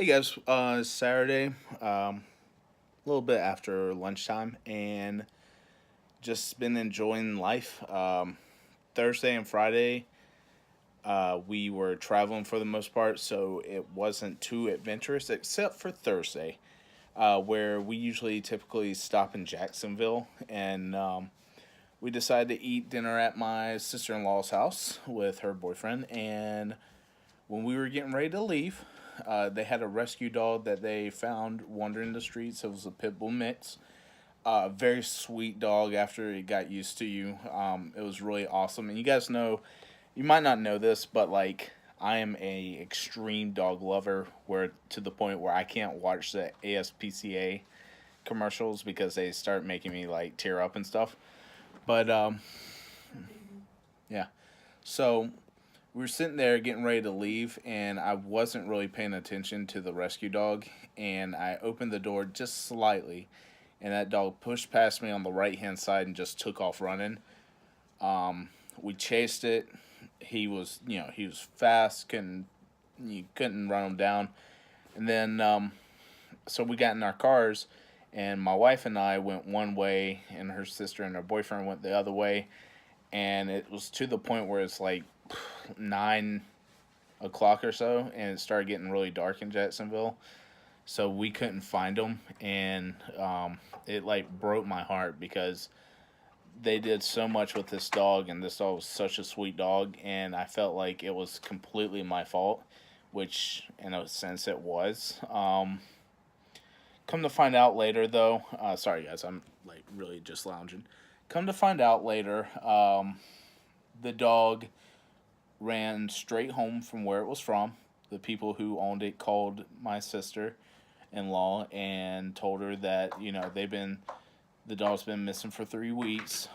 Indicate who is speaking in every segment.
Speaker 1: Hey guys, Saturday, a little bit after lunchtime, and just been enjoying life. Thursday and Friday, we were traveling for the most part, so it wasn't too adventurous, except for Thursday, where we usually typically stop in Jacksonville, and we decided to eat dinner at my sister in law's house with her boyfriend, and when we were getting ready to leave, they had a rescue dog that they found wandering the streets. It was a pit bull mix. Very sweet dog after it got used to you. It was really awesome. And you guys know, you might not know this, but like I am a extreme dog lover, where to the point where I can't watch the ASPCA commercials because they start making me like tear up and stuff. But yeah, so we were sitting there getting ready to leave, and I wasn't really paying attention to the rescue dog. And I opened the door just slightly, and that dog pushed past me on the right hand side and just took off running. We chased it. He was fast, couldn't you couldn't run him down. And then so we got in our cars, and my wife and I went one way, and her sister and her boyfriend went the other way, and it was to the point where it's like 9 o'clock or so, and it started getting really dark in Jacksonville. So we couldn't find them, and it like broke my heart because they did so much with this dog, and this dog was such a sweet dog, and I felt like it was completely my fault, which in a sense it was. Come to find out later, though, sorry guys, I'm like really just lounging. Come to find out later, the dog ran straight home from where it was from. The people who owned it called my sister in law and told her that, the dog's been missing for 3 weeks.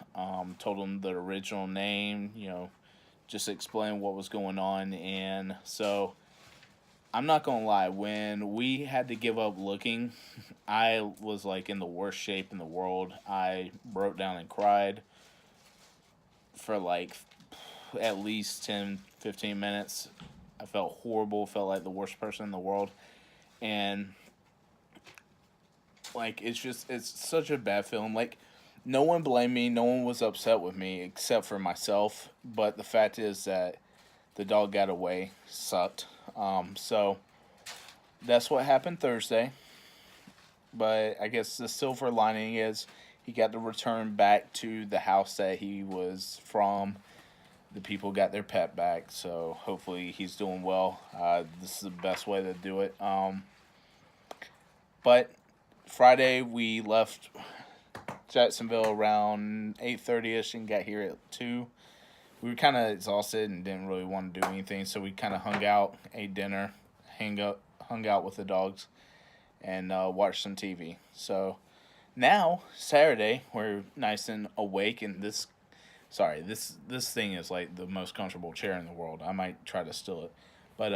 Speaker 1: Told them the original name, just explain what was going on. And so I'm not gonna lie, when we had to give up looking, I was like in the worst shape in the world. I broke down and cried for like at least 10, 15 minutes. I felt horrible, felt like the worst person in the world. And like it's such a bad feeling. Like no one blamed me, no one was upset with me except for myself. But the fact is that the dog got away. Sucked. So that's what happened Thursday. But I guess the silver lining is he got to return back to the house that he was from. The people got their pet back, so hopefully he's doing well. This is the best way to do it. But Friday we left Jacksonville around 8:30ish and got here at 2. We were kind of exhausted and didn't really want to do anything, so we kind of hung out, ate dinner, hung out with the dogs, and watched some TV. So now Saturday we're nice and awake, and this thing is like the most comfortable chair in the world. I might try to steal it, but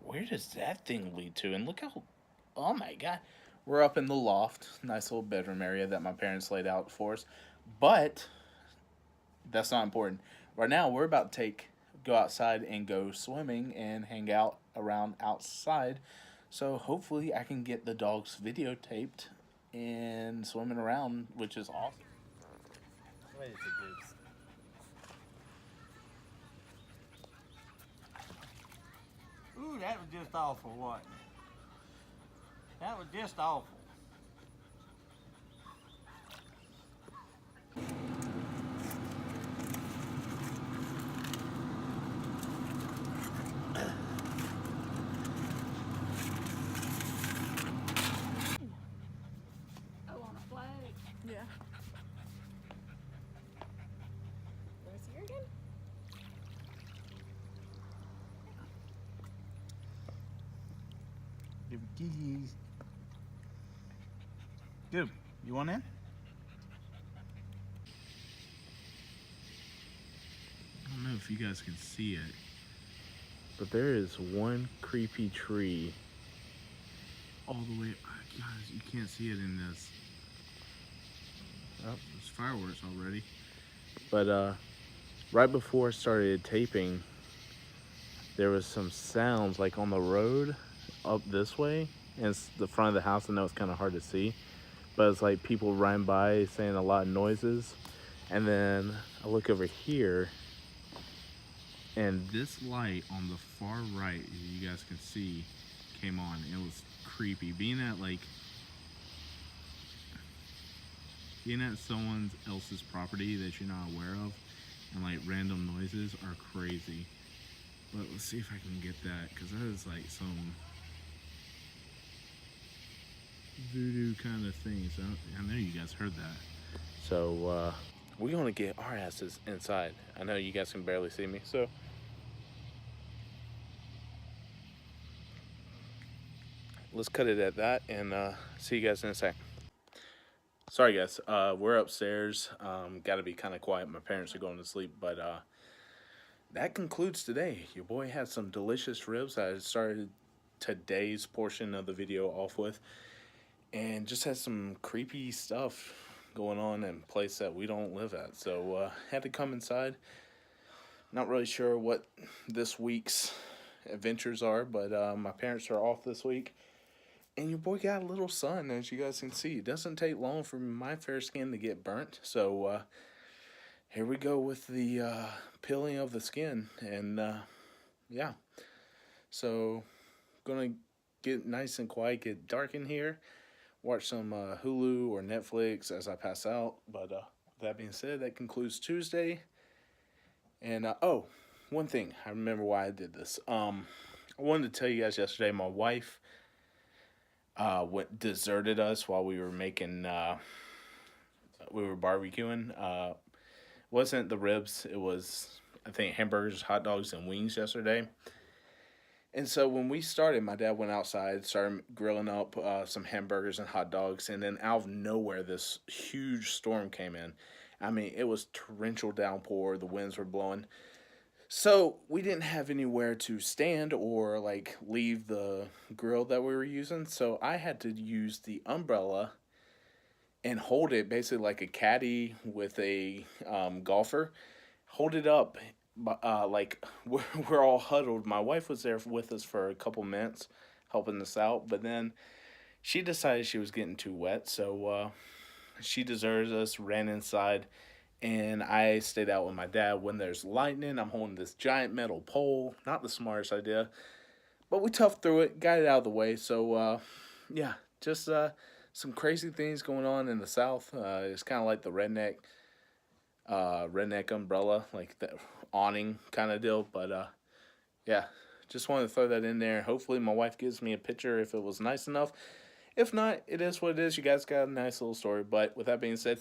Speaker 1: where does that thing lead to? And look how, oh my god, we're up in the loft, nice little bedroom area that my parents laid out for us. But that's not important. Right now we're about to go outside and go swimming and hang out around outside. So hopefully I can get the dogs videotaped and swimming around, which is awesome.
Speaker 2: Wait, it's a goose. Ooh, that was just awful, wasn't it? That was just awful.
Speaker 3: Oh, on a flag? Yeah. Where's here again?
Speaker 1: Give keys. Good. You want in? I don't know if you guys can see it, but there is one creepy tree all the way. Guys, you can't see it in this. Oh, there's fireworks already. But right before I started taping, there was some sounds like on the road. up this way, and it's the front of the house. I know it's kind of hard to see, but it's like people riding by saying a lot of noises. And then I look over here, and this light on the far right, as you guys can see, came on. It was creepy. Being at someone else's property that you're not aware of, and like random noises are crazy. But let's see if I can get that, because that is like some voodoo kind of thing. So I know you guys heard that. So we're gonna get our asses inside. I know you guys can barely see me, so let's cut it at that, and see you guys in a sec. Sorry guys, we're upstairs. Got to be kind of quiet. My parents are going to sleep, but that concludes today. Your boy had some delicious ribs. I started today's portion of the video off with, and just had some creepy stuff going on in a place that we don't live at. So had to come inside. Not really sure what this week's adventures are, but my parents are off this week. And your boy got a little sun, as you guys can see. It doesn't take long for my fair skin to get burnt. So here we go with the peeling of the skin. And yeah. So gonna get nice and quiet, get dark in here. Watch some Hulu or Netflix as I pass out. But with that being said, that concludes Tuesday. And oh, one thing. I remember why I did this. I wanted to tell you guys yesterday, my wife deserted us while we were making we were barbecuing. Wasn't the ribs, it was I think hamburgers, hot dogs, and wings yesterday. And so when we started, my dad went outside, started grilling up some hamburgers and hot dogs, and then out of nowhere this huge storm came in. I mean, it was torrential downpour, the winds were blowing. So we didn't have anywhere to stand or like leave the grill that we were using. So I had to use the umbrella and hold it basically like a caddy with a golfer. Hold it up, like we're all huddled. My wife was there with us for a couple minutes, helping us out. But then she decided she was getting too wet, so she deserted us, ran inside. And I stayed out with my dad. When there's lightning, I'm holding this giant metal pole. Not the smartest idea. But we toughed through it, got it out of the way. So, yeah, just some crazy things going on in the South. It's kind of like the redneck umbrella, like the awning kind of deal. But, yeah, just wanted to throw that in there. Hopefully my wife gives me a picture if it was nice enough. If not, it is what it is. You guys got a nice little story. But with that being said...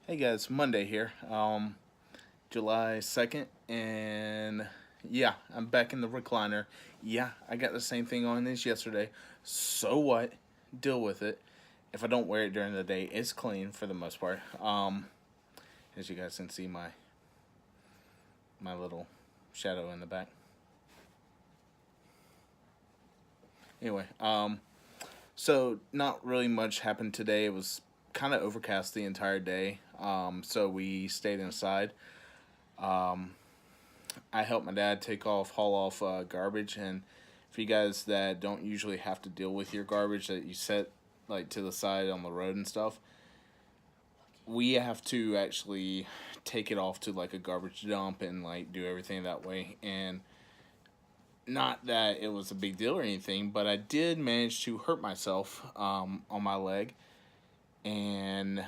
Speaker 1: Hey guys, Monday here, July 2nd, and yeah, I'm back in the recliner. Yeah, I got the same thing on as yesterday. So what? Deal with it. If I don't wear it during the day, it's clean for the most part. As you guys can see, my little shadow in the back. Anyway, so not really much happened today. It was kind of overcast the entire day, so we stayed inside. I helped my dad haul off garbage, and for you guys that don't usually have to deal with your garbage that you set like to the side on the road and stuff, we have to actually take it off to like a garbage dump and like do everything that way. And not that it was a big deal or anything, but I did manage to hurt myself on my leg, and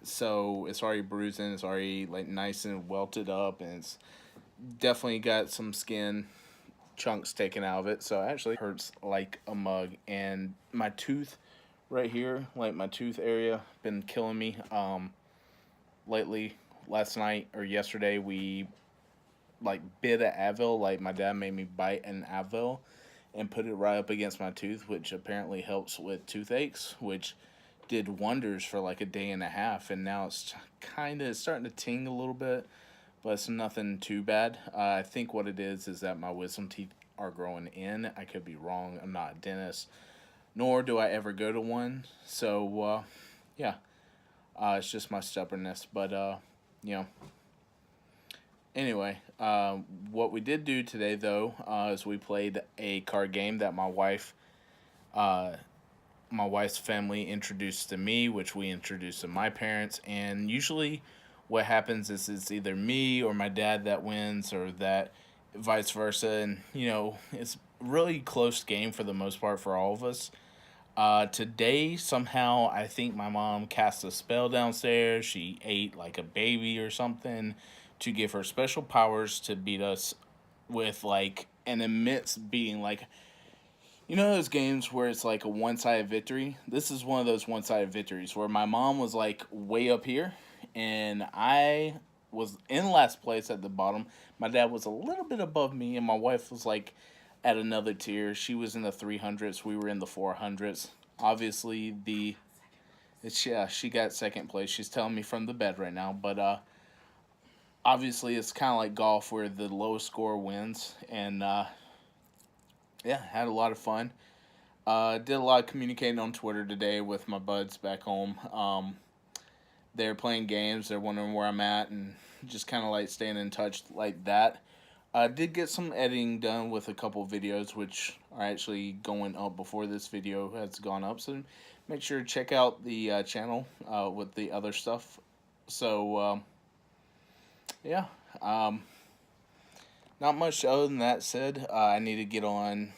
Speaker 1: so it's already bruising. It's already like nice and welted up, and it's definitely got some skin chunks taken out of it. So it actually hurts like a mug. And my tooth right here, like my tooth area, been killing me. Lately, last night or yesterday, we like bit an Advil. Like my dad made me bite an Advil and put it right up against my tooth, which apparently helps with toothaches, which did wonders for like a day and a half. And now it's kind of starting to ting a little bit, but it's nothing too bad. I think what it is that my wisdom teeth are growing in. I could be wrong. I'm not a dentist, nor do I ever go to one. So, yeah, it's just my stubbornness. But, you know, anyway, what we did do today, though, is we played a card game that my wife's family introduced to me, which we introduced to my parents. And usually what happens is it's either me or my dad that wins, or that vice versa. And, you know, it's really close game for the most part for all of us. Today, somehow, I think my mom cast a spell downstairs. She ate like a baby or something to give her special powers to beat us with like an immense beating. Like, you know those games where it's like a one-sided victory? This is one of those one-sided victories where my mom was like way up here and I was in last place at the bottom. My dad was a little bit above me, and my wife was like at another tier. She was in the 300s. We were in the 400s. Obviously, she got second place. She's telling me from the bed right now. But obviously, it's kind of like golf where the lowest score wins. And yeah, had a lot of fun. Did a lot of communicating on Twitter today with my buds back home. They're playing games. They're wondering where I'm at, and just kind of like staying in touch like that. I did get some editing done with a couple videos, which are actually going up before this video has gone up. So make sure to check out the channel with the other stuff. So, yeah. Not much other than that said. I need to get on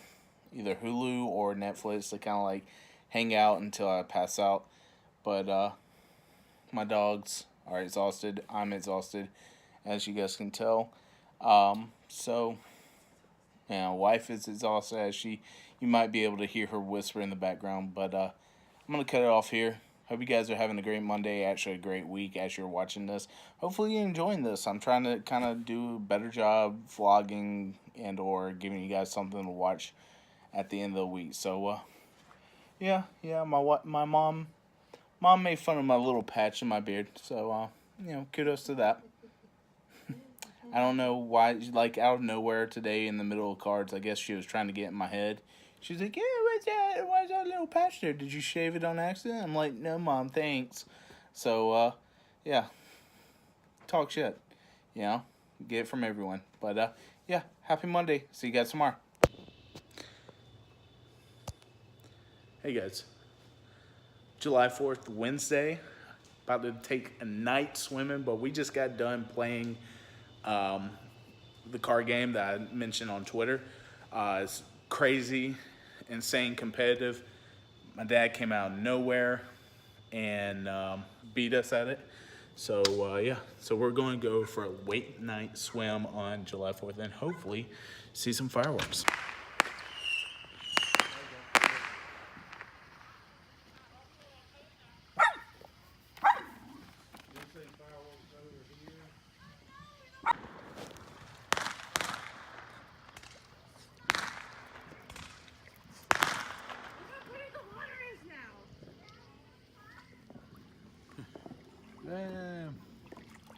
Speaker 1: either Hulu or Netflix to kind of like hang out until I pass out. But my dogs are exhausted. I'm exhausted, as you guys can tell. So, yeah, wife is exhausted, as you might be able to hear her whisper in the background. But I'm going to cut it off here. Hope you guys are having a great Monday, actually a great week as you're watching this. Hopefully you're enjoying this. I'm trying to kind of do a better job vlogging and or giving you guys something to watch at the end of the week. So, yeah, my mom made fun of my little patch in my beard. So, you know, kudos to that. I don't know why, like, out of nowhere today in the middle of cards, I guess she was trying to get in my head. She's like, yeah, what's that? Why's that little patch there? Did you shave it on accident? I'm like, no, Mom, thanks. So, yeah, talk shit, you know, get it from everyone. But, yeah, happy Monday. See you guys tomorrow. Hey, guys. July 4th, Wednesday. About to take a night swimming, but we just got done playing the card game that I mentioned on Twitter. It's crazy, insane competitive. My dad came out of nowhere and beat us at it. So, yeah. So we're going to go for a late night swim on July 4th and hopefully see some fireworks.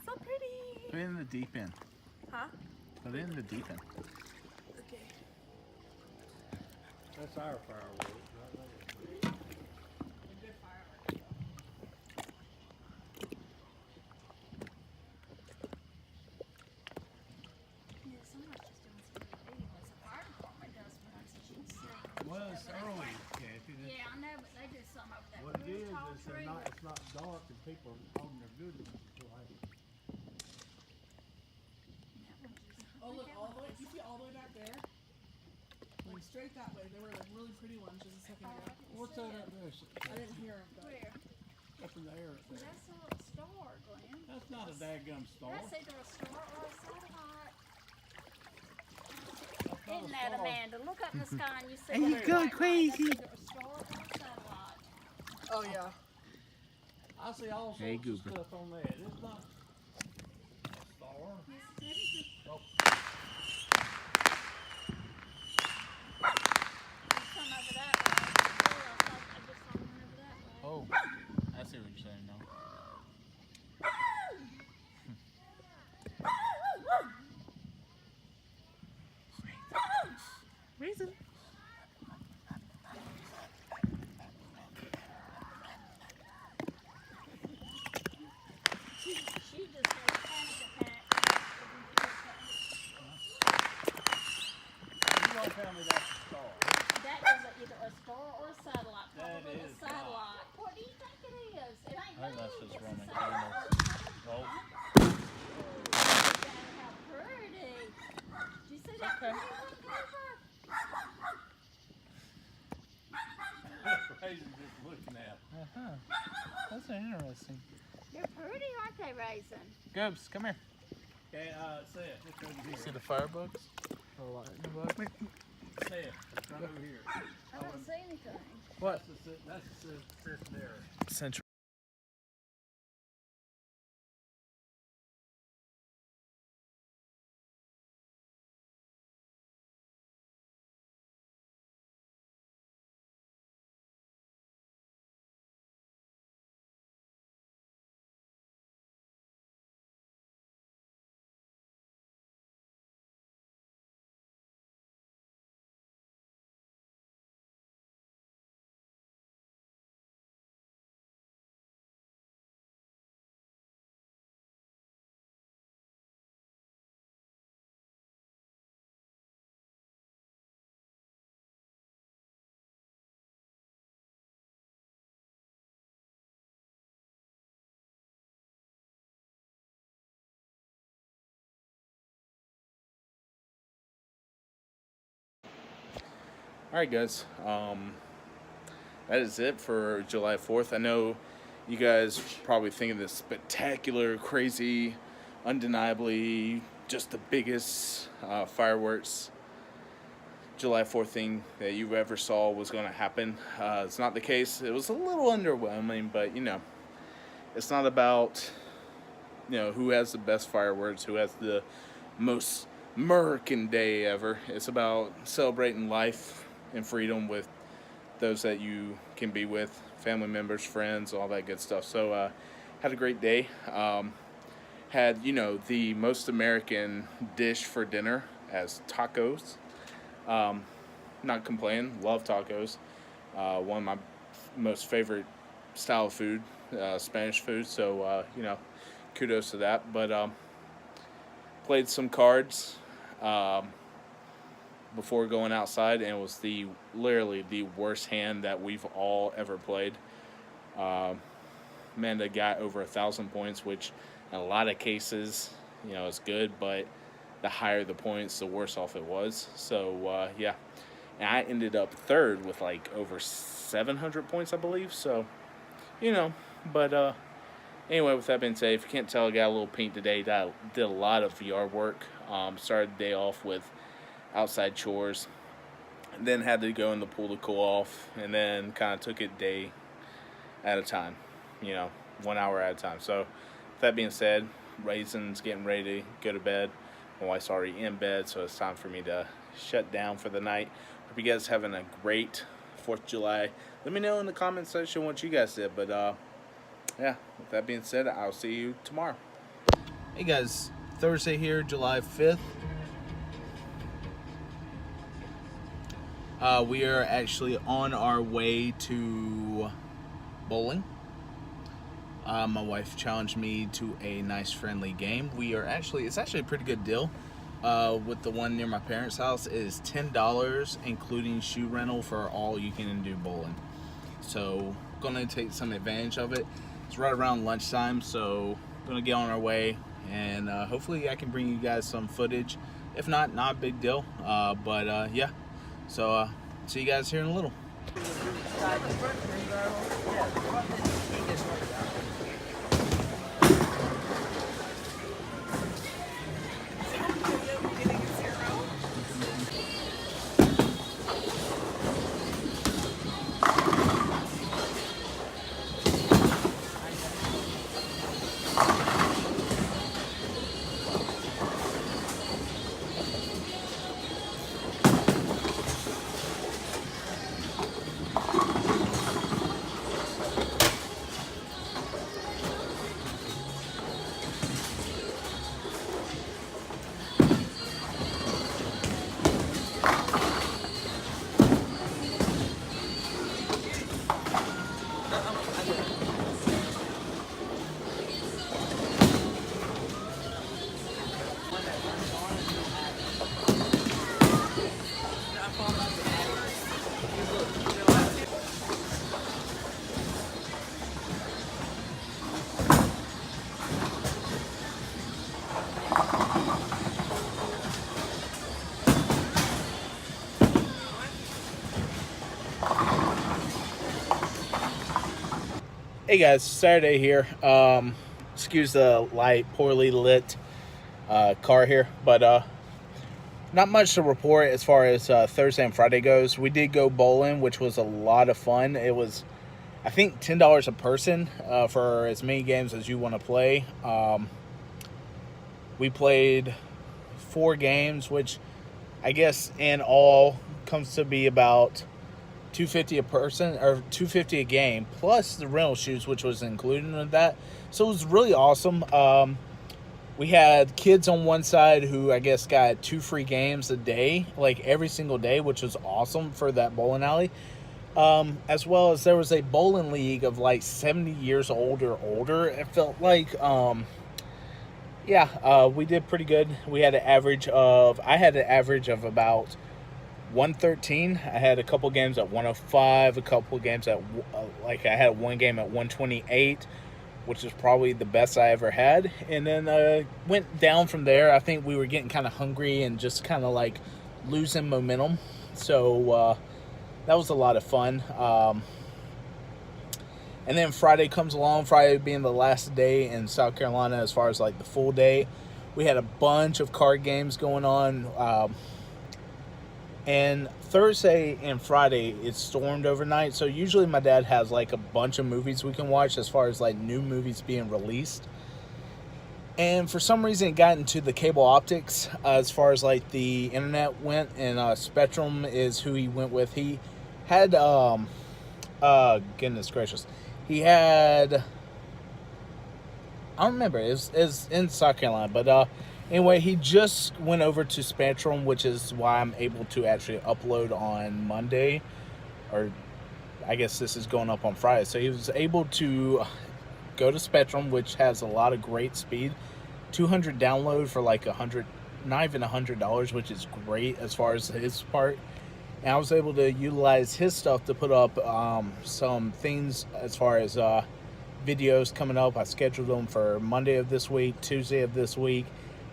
Speaker 3: So pretty.
Speaker 1: Put it in the deep end.
Speaker 3: Huh?
Speaker 1: Put it in the deep end.
Speaker 3: Okay.
Speaker 2: That's our fireworks.
Speaker 3: Yeah, somebody's just doing some big. The fire department does when I see
Speaker 2: they're not, it's not dark and people are holding their good ones.
Speaker 4: Oh look, all the way. You see all the way back there? Like straight that way. There were like really pretty ones just a second ago.
Speaker 2: What's that up there?
Speaker 4: I didn't hear them.
Speaker 3: Where?
Speaker 2: Up in the air up there.
Speaker 3: That's a little star, Glenn.
Speaker 2: That's not a daggum star.
Speaker 3: That's either a star or a satellite.
Speaker 2: That's not
Speaker 3: Isn't
Speaker 2: a
Speaker 3: that,
Speaker 2: star.
Speaker 3: Amanda? Look up in the sky and you see
Speaker 5: And you
Speaker 3: that
Speaker 5: go
Speaker 3: bright light.
Speaker 5: crazy.
Speaker 3: That's either a star or a satellite.
Speaker 4: Oh yeah.
Speaker 2: I see all sorts
Speaker 5: Hey,
Speaker 2: of
Speaker 5: Goober.
Speaker 2: stuff on there. It's not a star. Oh,
Speaker 3: Come over that way. Oh, I just saw one over that way.
Speaker 1: Oh, I see what you're saying now.
Speaker 5: Reason.
Speaker 3: She just had a panic attack.
Speaker 2: you don't tell me that's a star.
Speaker 3: That is either a star or a satellite.
Speaker 2: That
Speaker 3: Probably a
Speaker 2: is
Speaker 3: satellite. What do you think it is? It ain't
Speaker 1: I think that's
Speaker 3: me.
Speaker 1: just
Speaker 3: It's a
Speaker 1: Roman
Speaker 3: satellite.
Speaker 1: candles. Oh,
Speaker 3: How pretty. Did you see that
Speaker 1: Okay.
Speaker 3: pretty one, Cooper?
Speaker 2: Raisin just looking at.
Speaker 1: that's interesting.
Speaker 3: They're pretty, aren't they, Raisin?
Speaker 1: Goobs, come here.
Speaker 2: Okay, Seth, just over here.
Speaker 1: See the firebugs?
Speaker 2: Seth, right over here.
Speaker 3: I don't see anything.
Speaker 1: What?
Speaker 2: That's the Seth there.
Speaker 1: Central. All right, guys. That is it for July 4th. I know you guys probably thinking this spectacular, crazy, undeniably just the biggest fireworks July 4th thing that you ever saw was going to happen. It's not the case. It was a little underwhelming, but it's not about who has the best fireworks, who has the most American day ever. It's about celebrating life and freedom with those that you can be with, family members, friends, all that good stuff. So had a great day. Had the most American dish for dinner as tacos. Not complaining, love tacos. One of my most favorite style of food, Spanish food. So kudos to that. But played some cards before going outside, and it was literally the worst hand that we've all ever played. Amanda got over 1,000 points, which in a lot of cases, is good, but the higher the points, the worse off it was. So yeah, and I ended up third with like over 700 points, I believe. So but anyway, with that being said, if you can't tell, I got a little paint today. Did a lot of VR work. Started the day off with outside chores, and then had to go in the pool to cool off, and then kind of took it day at a time, 1 hour at a time. So with that being said, Raisin's getting ready to go to bed. My wife's already in bed, so it's time for me to shut down for the night. Hope you guys having a great 4th of July. Let me know in the comment section what you guys did. But yeah, with that being said, I'll see you tomorrow. Hey guys, Thursday here, July 5th. We are actually on our way to bowling. My wife challenged me to a nice friendly game. It's actually a pretty good deal. With the one near my parents' house, it is $10, including shoe rental for all you can do bowling. So gonna take some advantage of it. It's right around lunchtime, so gonna get on our way, and hopefully I can bring you guys some footage. If not a big deal. But yeah, so see you guys here in a little. Hey guys, Saturday here. Excuse the light, poorly lit car here, but not much to report as far as Thursday and Friday goes. We did go bowling, which was a lot of fun. It was, I think, $10 a person for as many games as you want to play. We played 4 games, which I guess in all comes to be about $250 a person, or $250 a game, plus the rental shoes, which was included in that. So it was really awesome. We had kids on one side who I guess got 2 free games a day, like every single day, which was awesome for that bowling alley. As well as there was a bowling league of like 70 years old or older. It felt like, we did pretty good. We had I had an average of about 113. I had a couple games at 105, a couple games at I had one game at 128, which is probably the best I ever had. And then went down from there. I think we were getting kind of hungry and just kind of like losing momentum. So that was a lot of fun. And then Friday comes along, Friday being the last day in South Carolina as far as like the full day. We had a bunch of card games going on. And Thursday and Friday, it stormed overnight. So usually my dad has like a bunch of movies we can watch as far as like new movies being released. And for some reason, it got into the cable optics as far as like the internet went. And Spectrum is who he went with. He had, goodness gracious. He had, I don't remember. It was in South Carolina. But anyway, he just went over to Spectrum, which is why I'm able to actually upload on Monday. Or I guess this is going up on Friday. So he was able to go to Spectrum, which has a lot of great speed. 200 download for like not even $100, which is great as far as his part. And I was able to utilize his stuff to put up some things as far as videos coming up. I scheduled them for Monday of this week, Tuesday of this week,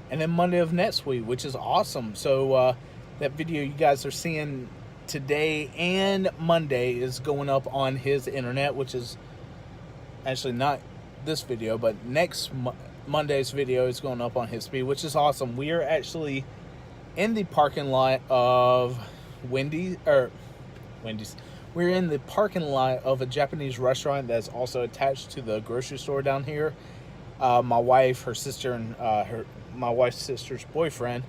Speaker 1: and then Monday of next week, which is awesome. So that video you guys are seeing today and Monday is going up on his internet, which is actually not this video, but next Monday's video is going up on his speed, which is awesome. We are actually in the parking lot of Wendy's. We're in the parking lot of a Japanese restaurant that's also attached to the grocery store down here. My wife, her sister, and my wife's sister's boyfriend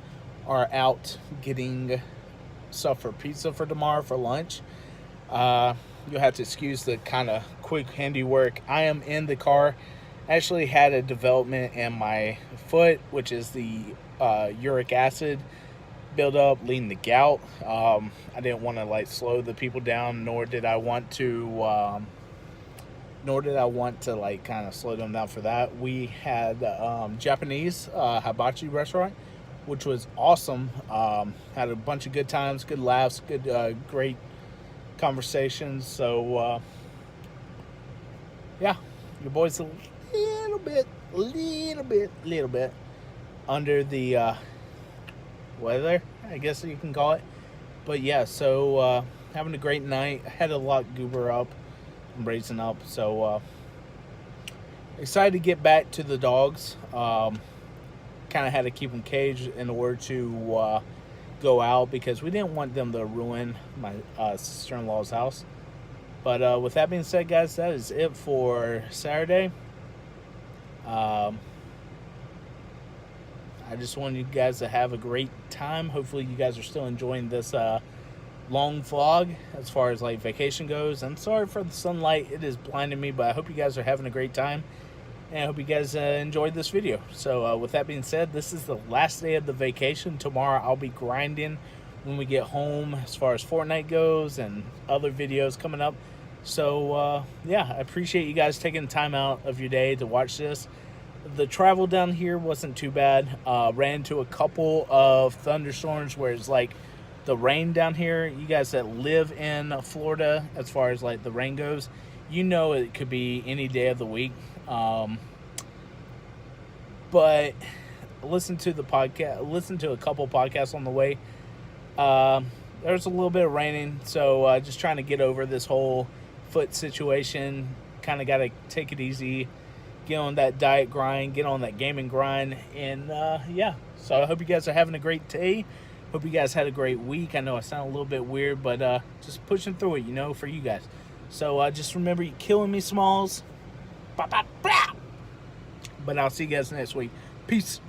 Speaker 1: are out getting stuff for pizza for tomorrow for lunch. You'll have to excuse the kind of quick handiwork. I am in the car. I actually had a development in my foot, which is the uric acid buildup leading to gout. I didn't want to like slow the people down, nor did I want to like kind of slow them down for that. We had Japanese hibachi restaurant, which was awesome. Had a bunch of good times, good laughs, good great conversations. So yeah, your boy's a little bit under the weather, I guess you can call it. But yeah, so having a great night. I had to lock Goober up and Brazen up, so excited to get back to the dogs. Kind of had to keep them caged in order to go out because we didn't want them to ruin my sister-in-law's house. But with that being said, guys, that is it for Saturday. I just wanted you guys to have a great time. Hopefully you guys are still enjoying this long vlog as far as like vacation goes. I'm sorry for the sunlight, it is blinding me, but I hope you guys are having a great time, and I hope you guys enjoyed this video. So with that being said, this is the last day of the vacation. Tomorrow I'll be grinding when we get home as far as Fortnite goes and other videos coming up. So yeah, I appreciate you guys taking time out of your day to watch this. The travel down here wasn't too bad. Ran into a couple of thunderstorms where it's like the rain down here. You guys that live in Florida, as far as like the rain goes, you know it could be any day of the week. But listen to the podcast, listen to a couple podcasts on the way. There's a little bit of raining, so just trying to get over this whole foot situation. Kind of got to take it easy, get on that diet grind, get on that gaming grind, and yeah. So I hope you guys are having a great day. Hope you guys had a great week. I know I sound a little bit weird, but just pushing through it, you know, for you guys. So just remember, you killing me, Smalls. But I'll see you guys next week. Peace.